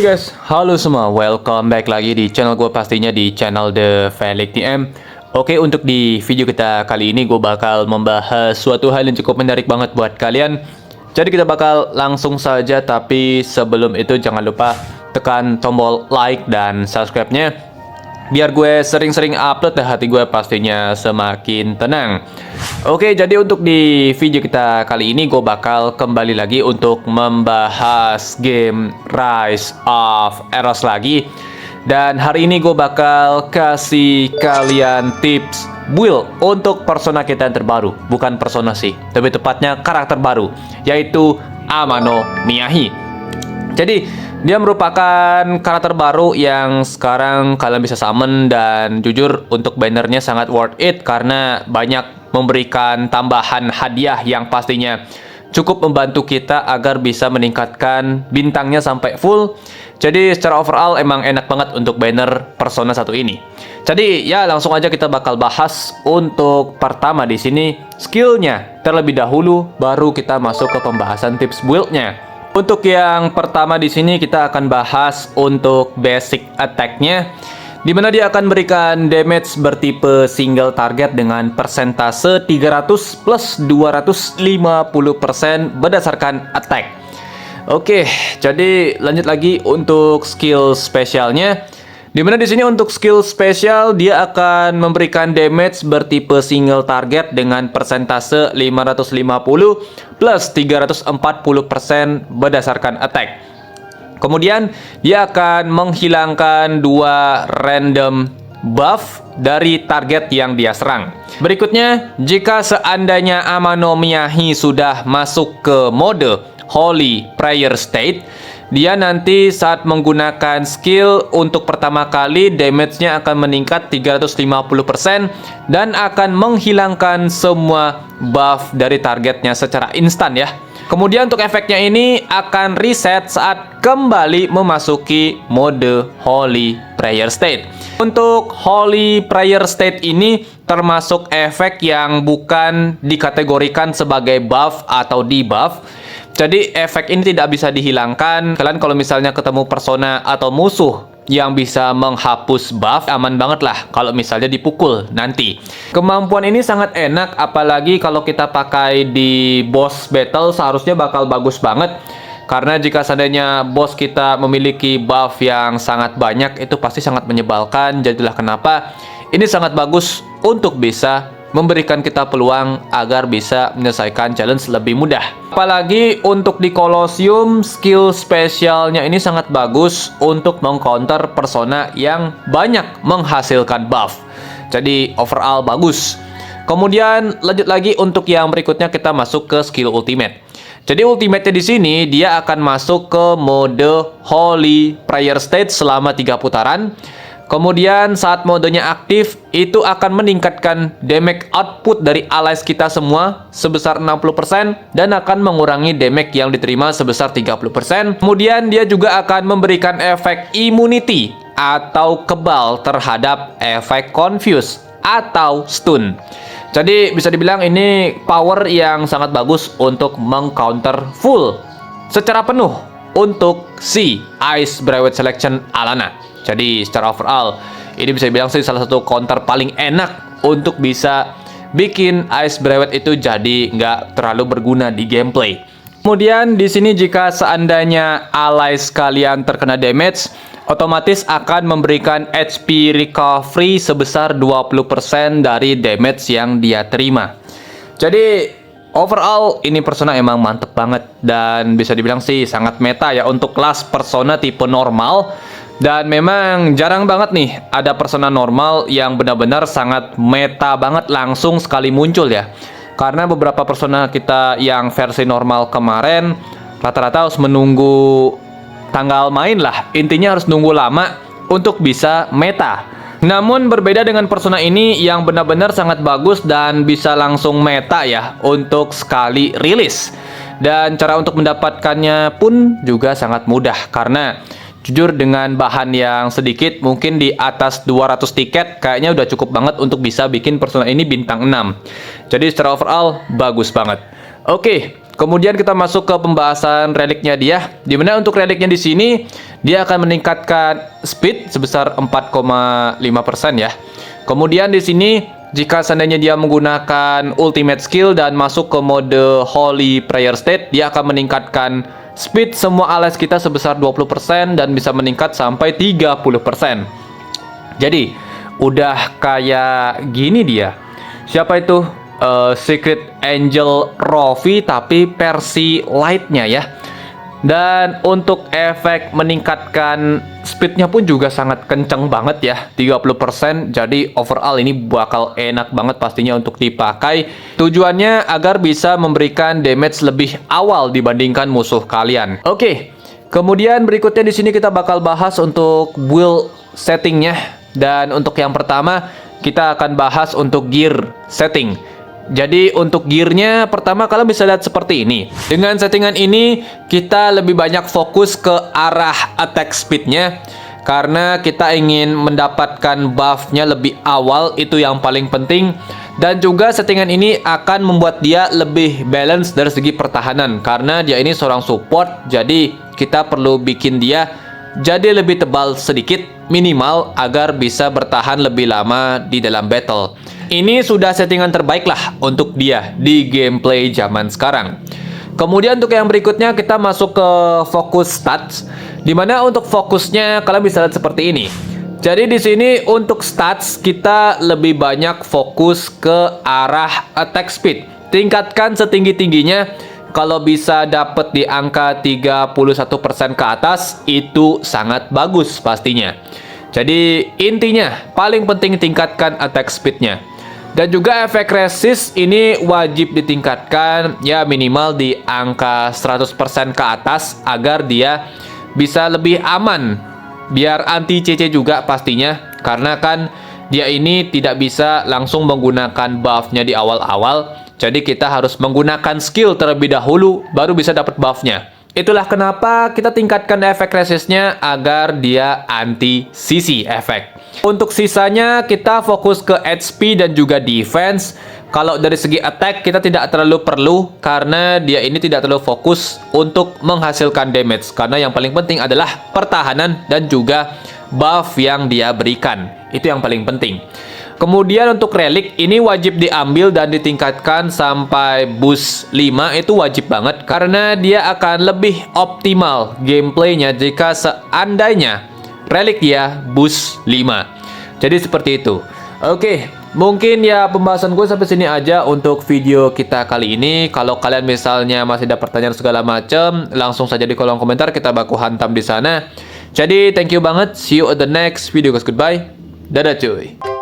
Oke guys, halo semua, welcome back lagi di channel gue, pastinya di channel The Felix TM. Oke, untuk di video kita kali ini gue bakal membahas suatu hal yang cukup menarik banget buat kalian. Jadi kita bakal langsung saja, tapi sebelum itu jangan lupa tekan tombol like dan subscribe-nya, biar gue sering-sering upload dan hati gue pastinya semakin tenang. Oke, jadi untuk di video kita kali ini gue bakal kembali lagi untuk membahas game Rise of Eros lagi. Dan hari ini gue bakal kasih kalian tips build untuk persona kita yang terbaru. Bukan persona sih, lebih tepatnya karakter baru, yaitu Amano Miyahi. Jadi dia merupakan karakter baru yang sekarang kalian bisa summon, dan jujur untuk bannernya sangat worth it karena banyak memberikan tambahan hadiah yang pastinya cukup membantu kita agar bisa meningkatkan bintangnya sampai full. Jadi secara overall emang enak banget untuk banner persona satu ini. Jadi ya langsung aja kita bakal bahas untuk pertama di sini skillnya terlebih dahulu, baru kita masuk ke pembahasan tips buildnya. Untuk yang pertama di sini kita akan bahas untuk basic attack-nya, di mana dia akan berikan damage bertipe single target dengan persentase 300 plus 250% berdasarkan attack. Oke, jadi lanjut lagi untuk skill spesialnya. Di mana di sini untuk skill spesial dia akan memberikan damage bertipe single target dengan persentase 550 plus 340% berdasarkan attack. Kemudian dia akan menghilangkan 2 random buff dari target yang dia serang. Berikutnya, jika seandainya Amano Miyahi sudah masuk ke mode Holy Prayer State, dia nanti saat menggunakan skill untuk pertama kali damage-nya akan meningkat 350% dan akan menghilangkan semua buff dari targetnya secara instan ya. Kemudian untuk efeknya ini akan reset saat kembali memasuki mode Holy Prayer State. Untuk Holy Prayer State ini termasuk efek yang bukan dikategorikan sebagai buff atau debuff. Jadi efek ini tidak bisa dihilangkan. Kalian kalau misalnya ketemu persona atau musuh yang bisa menghapus buff, aman banget lah kalau misalnya dipukul nanti. Kemampuan ini sangat enak, apalagi kalau kita pakai di boss battle seharusnya bakal bagus banget. Karena jika seandainya bos kita memiliki buff yang sangat banyak, itu pasti sangat menyebalkan. Jadilah kenapa ini sangat bagus untuk bisa memberikan kita peluang agar bisa menyelesaikan challenge lebih mudah. Apalagi untuk di Colosseum, skill spesialnya ini sangat bagus untuk mengcounter persona yang banyak menghasilkan buff. Jadi overall bagus. Kemudian lanjut lagi untuk yang berikutnya, kita masuk ke skill ultimate. Jadi ultimate-nya di sini dia akan masuk ke mode Holy Prayer State selama 3 putaran. Kemudian saat modenya aktif, itu akan meningkatkan damage output dari allies kita semua sebesar 60% dan akan mengurangi damage yang diterima sebesar 30%. Kemudian dia juga akan memberikan efek immunity atau kebal terhadap efek confuse atau stun. Jadi bisa dibilang ini power yang sangat bagus untuk mengcounter full secara penuh untuk si Ice Brewed Selection Alana. Jadi secara overall ini bisa dibilang sih salah satu counter paling enak untuk bisa bikin Ice Brewed itu jadi nggak terlalu berguna di gameplay. Kemudian di sini jika seandainya allies kalian terkena damage, otomatis akan memberikan HP recovery sebesar 20% dari damage yang dia terima. Jadi overall ini persona emang mantep banget, dan bisa dibilang sih sangat meta ya untuk kelas persona tipe normal. Dan memang jarang banget nih ada persona normal yang benar-benar sangat meta banget langsung sekali muncul ya. Karena beberapa persona kita yang versi normal kemarin rata-rata harus menunggu tanggal main lah. Intinya harus nunggu lama untuk bisa meta. Namun berbeda dengan persona ini yang benar-benar sangat bagus dan bisa langsung meta ya untuk sekali rilis. Dan cara untuk mendapatkannya pun juga sangat mudah, karena jujur dengan bahan yang sedikit, mungkin di atas 200 tiket, kayaknya udah cukup banget untuk bisa bikin persona ini bintang 6. Jadi secara overall bagus banget. Oke, Kemudian kita masuk ke pembahasan reliknya dia. Dimana untuk reliknya di sini dia akan meningkatkan speed sebesar 4,5% ya. Kemudian di sini jika seandainya dia menggunakan ultimate skill dan masuk ke mode Holy Prayer State, dia akan meningkatkan speed semua alas kita sebesar 20% dan bisa meningkat sampai 30%. Jadi udah kayak gini dia. Siapa itu? Secret Angel Rovi tapi versi lightnya ya. Dan untuk efek meningkatkan speednya pun juga sangat kenceng banget ya, 30%. Jadi overall ini bakal enak banget pastinya untuk dipakai. Tujuannya agar bisa memberikan damage lebih awal dibandingkan musuh kalian. Oke. Kemudian berikutnya di sini kita bakal bahas untuk build settingnya. Dan untuk yang pertama kita akan bahas untuk gear setting. Jadi untuk gearnya pertama kalian bisa lihat seperti ini. Dengan settingan ini kita lebih banyak fokus ke arah attack speednya, karena kita ingin mendapatkan buffnya lebih awal, itu yang paling penting. Dan juga settingan ini akan membuat dia lebih balance dari segi pertahanan, karena dia ini seorang support. Jadi kita perlu bikin dia jadi lebih tebal sedikit minimal agar bisa bertahan lebih lama di dalam battle. Ini sudah settingan terbaik lah untuk dia di gameplay zaman sekarang. Kemudian untuk yang berikutnya kita masuk ke fokus stats, dimana untuk fokusnya kalian bisa lihat seperti ini. Jadi di sini untuk stats kita lebih banyak fokus ke arah attack speed. Tingkatkan setinggi-tingginya. Kalau bisa dapat di angka 31% ke atas itu sangat bagus pastinya. Jadi intinya paling penting tingkatkan attack speednya. Dan juga efek resist ini wajib ditingkatkan ya, minimal di angka 100% ke atas agar dia bisa lebih aman. Biar anti CC juga pastinya, karena kan dia ini tidak bisa langsung menggunakan buffnya di awal-awal. Jadi kita harus menggunakan skill terlebih dahulu baru bisa dapat buffnya. Itulah kenapa kita tingkatkan efek resistnya agar dia anti CC efek. Untuk sisanya kita fokus ke HP dan juga defense. Kalau dari segi attack kita tidak terlalu perlu, karena dia ini tidak terlalu fokus untuk menghasilkan damage. Karena yang paling penting adalah pertahanan dan juga buff yang dia berikan. Itu yang paling penting. Kemudian untuk relik ini wajib diambil dan ditingkatkan sampai boost 5, itu wajib banget karena dia akan lebih optimal gameplaynya jika seandainya relik dia boost 5. Jadi seperti itu. Oke, mungkin ya pembahasan gue sampai sini aja untuk video kita kali ini. Kalau kalian misalnya masih ada pertanyaan segala macam, langsung saja di kolom komentar, kita baku hantam di sana. Jadi thank you banget. See you at the next video guys. Goodbye. Dadah cuy.